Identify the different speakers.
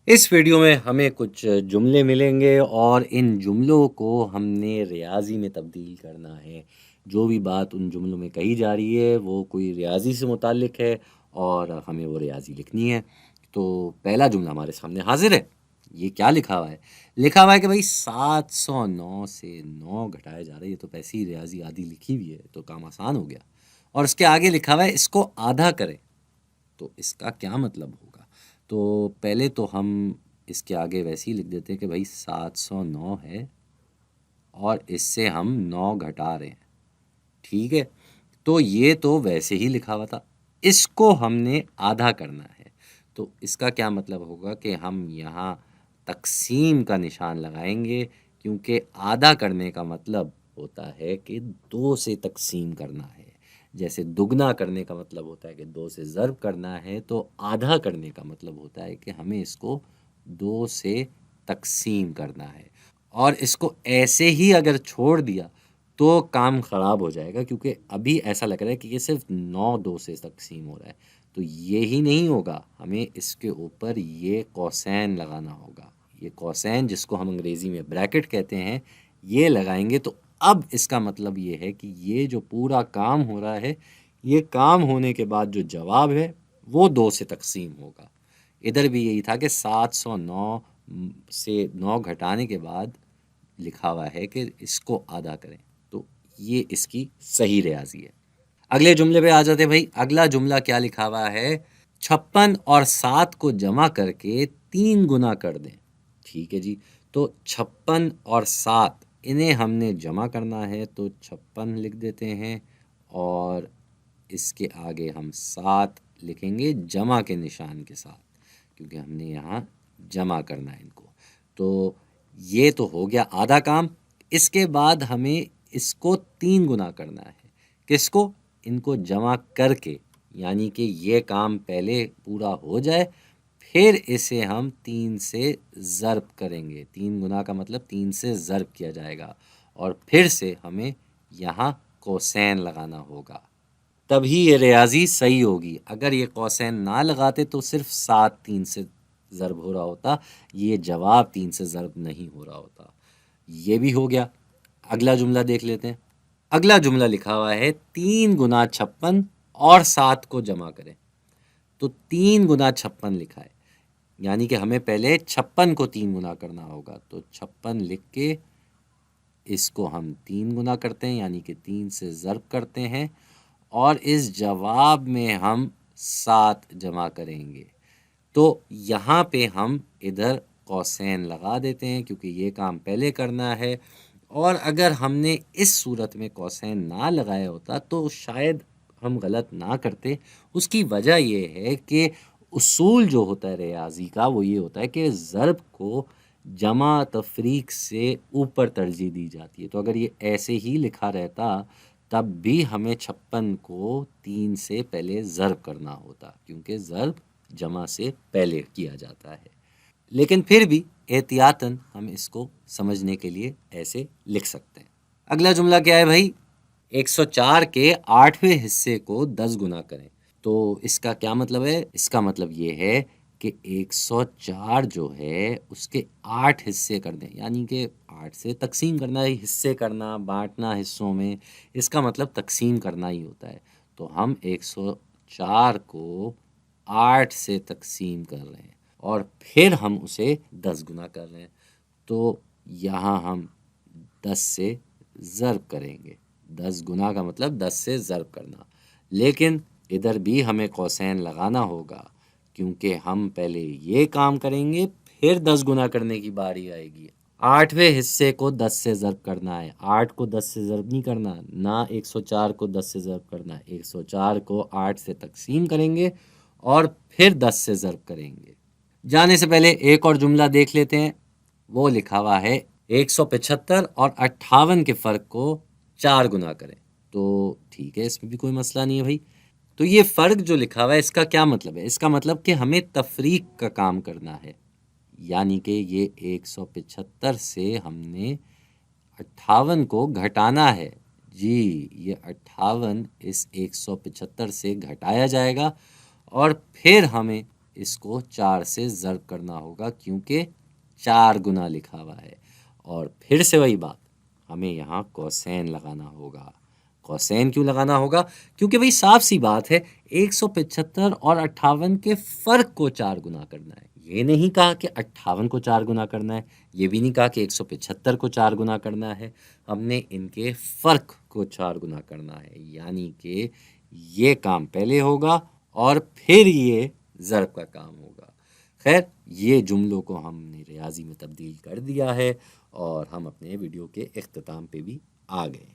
Speaker 1: اس video میں ہمیں کچھ جملے ملیں گے اور ان جملوں کو ہم نے ریاضی میں تبدیل کرنا ہے۔ جو بھی بات ان جملوں میں کہی جا رہی ہے وہ کوئی ریاضی سے متعلق ہے اور ہمیں وہ ریاضی لکھنی ہے۔ تو پہلا جملہ ہمارے سامنے حاضر ہے۔ یہ کیا لکھا ہوا ہے؟ لکھا ہوا ہے کہ بھائی 709 سے 9 گھٹایا جا رہا ہے۔ یہ تو پیسی ریاضی آدھی لکھی ہوئی ہے تو کام آسان ہو گیا۔ اور اس کے آگے لکھا ہوا ہے اس کو آدھا کریں، تو اس کا کیا مطلب ہوگا؟ تو پہلے تو ہم اس کے آگے ویسے ہی لکھ دیتے ہیں کہ بھائی 709 ہے اور اس سے ہم 9 گھٹا رہے ہیں، ٹھیک ہے؟ تو یہ تو ویسے ہی لکھا ہوا تھا، اس کو ہم نے آدھا کرنا ہے۔ تو اس کا کیا مطلب ہوگا کہ ہم یہاں تقسیم کا نشان لگائیں گے، کیونکہ آدھا کرنے کا مطلب ہوتا ہے کہ 2 سے تقسیم کرنا ہے۔ جیسے دگنا کرنے کا مطلب ہوتا ہے کہ 2 سے ضرب کرنا ہے، تو آدھا کرنے کا مطلب ہوتا ہے کہ ہمیں اس کو 2 سے تقسیم کرنا ہے۔ اور اس کو ایسے ہی اگر چھوڑ دیا تو کام خراب ہو جائے گا، کیونکہ ابھی ایسا لگ رہا ہے کہ یہ صرف 9 2 سے تقسیم ہو رہا ہے، تو یہی نہیں ہوگا، ہمیں اس کے اوپر یہ کوسین لگانا ہوگا۔ یہ کوسین جس کو ہم انگریزی میں بریکٹ کہتے ہیں، یہ لگائیں گے تو اب اس کا مطلب یہ ہے کہ یہ جو پورا کام ہو رہا ہے، یہ کام ہونے کے بعد جو جواب ہے وہ 2 سے تقسیم ہوگا۔ ادھر بھی یہی تھا کہ 709 سے 9 گھٹانے کے بعد لکھا ہوا ہے کہ اس کو آدھا کریں، تو یہ اس کی صحیح ریاضی ہے۔ اگلے جملے پہ آ جاتے بھائی۔ اگلا جملہ کیا لکھا ہوا ہے؟ 56 اور 7 کو جمع کر کے 3 گنا کر دیں، ٹھیک ہے جی؟ تو 56 اور 7 انہیں ہم نے جمع کرنا ہے، تو 56 لکھ دیتے ہیں اور اس کے آگے ہم 7 لکھیں گے جمع کے نشان کے ساتھ، کیونکہ ہم نے یہاں جمع کرنا ہے ان کو۔ تو یہ تو ہو گیا آدھا کام۔ اس کے بعد ہمیں اس کو 3 گنا کرنا ہے۔ کس کو؟ ان کو جمع کر کے، یعنی کہ یہ کام پہلے پورا ہو جائے، پھر اسے ہم 3 سے ضرب کریں گے۔ 3 گنا کا مطلب 3 سے ضرب کیا جائے گا، اور پھر سے ہمیں یہاں کوسین لگانا ہوگا، تبھی یہ ریاضی صحیح ہوگی۔ اگر یہ کوسین نہ لگاتے تو صرف 7 3 سے ضرب ہو رہا ہوتا، یہ جواب 3 سے ضرب نہیں ہو رہا ہوتا۔ یہ بھی ہو گیا۔ اگلا جملہ دیکھ لیتے ہیں۔ اگلا جملہ لکھا ہوا ہے 3 گنا 56 اور 7 کو جمع کریں، تو 3 گنا 56 لکھا ہے، یعنی کہ ہمیں پہلے 56 کو 3 گنا کرنا ہوگا، تو 56 لکھ کے اس کو ہم 3 گنا کرتے ہیں، یعنی کہ 3 سے ضرب کرتے ہیں، اور اس جواب میں ہم 7 جمع کریں گے۔ تو یہاں پہ ہم ادھر کوسین لگا دیتے ہیں، کیونکہ یہ کام پہلے کرنا ہے، اور اگر ہم نے اس صورت میں کوسین نہ لگایا ہوتا تو شاید ہم غلط نہ کرتے۔ اس کی وجہ یہ ہے کہ اصول جو ہوتا ہے ریاضی کا وہ یہ ہوتا ہے کہ ضرب کو جمع تفریق سے اوپر ترجیح دی جاتی ہے۔ تو اگر یہ ایسے ہی لکھا رہتا تب بھی ہمیں 56 کو 3 سے پہلے ضرب کرنا ہوتا، کیونکہ ضرب جمع سے پہلے کیا جاتا ہے۔ لیکن پھر بھی احتیاطاً ہم اس کو سمجھنے کے لیے ایسے لکھ سکتے ہیں۔ اگلا جملہ کیا ہے بھائی؟ 104 کے 8ویں حصے کو 10 گنا کریں، تو اس کا کیا مطلب ہے؟ اس کا مطلب یہ ہے کہ 104 جو ہے اس کے 8 حصے کر دیں، یعنی کہ 8 سے تقسیم کرنا ہے، حصے کرنا، بانٹنا حصوں میں، اس کا مطلب تقسیم کرنا ہی ہوتا ہے۔ تو ہم 104 کو 8 سے تقسیم کر رہے ہیں اور پھر ہم اسے 10 گنا کر رہے ہیں، تو یہاں ہم 10 سے ضرب کریں گے۔ 10 گنا کا مطلب 10 سے ضرب کرنا، لیکن ادھر بھی ہمیں کوسین لگانا ہوگا، کیونکہ ہم پہلے یہ کام کریں گے پھر 10 گنا کرنے کی باری آئے گی۔ 8ویں حصے کو 10 سے ضرب کرنا ہے، 8 کو 10 سے ضرب نہیں کرنا، نہ 104 کو 10 سے ضرب کرنا ہے۔ 104 کو 8 سے تقسیم کریں گے اور پھر 10 سے ضرب کریں گے۔ جانے سے پہلے ایک اور جملہ دیکھ لیتے ہیں۔ وہ لکھا ہوا ہے 175 اور 58 کے فرق کو 4 گنا کریں، تو ٹھیک ہے، اس میں بھی کوئی مسئلہ نہیں ہے بھائی۔ تو یہ فرق جو لکھا ہوا ہے اس کا کیا مطلب ہے؟ اس کا مطلب کہ ہمیں تفریق کا کام کرنا ہے، یعنی کہ یہ 175 سے ہم نے 58 کو گھٹانا ہے۔ جی، یہ 58 اس 175 سے گھٹایا جائے گا اور پھر ہمیں اس کو 4 سے ضرب کرنا ہوگا کیونکہ 4 گنا لکھا ہوا ہے، اور پھر سے وہی بات، ہمیں یہاں کوسین لگانا ہوگا۔ کوسین کیوں لگانا ہوگا؟ کیونکہ بھئی صاف سی بات ہے، 175 اور 58 کے فرق کو 4 گنا کرنا ہے۔ یہ نہیں کہا کہ 58 کو 4 گنا کرنا ہے، یہ بھی نہیں کہا کہ 175 کو 4 گنا کرنا ہے، ہم نے ان کے فرق کو 4 گنا کرنا ہے، یعنی کہ یہ کام پہلے ہوگا اور پھر یہ ضرب کا کام ہوگا۔ خیر، یہ جملوں کو ہم نے ریاضی میں تبدیل کر دیا ہے اور ہم اپنے ویڈیو کے اختتام پہ بھی آ گئے۔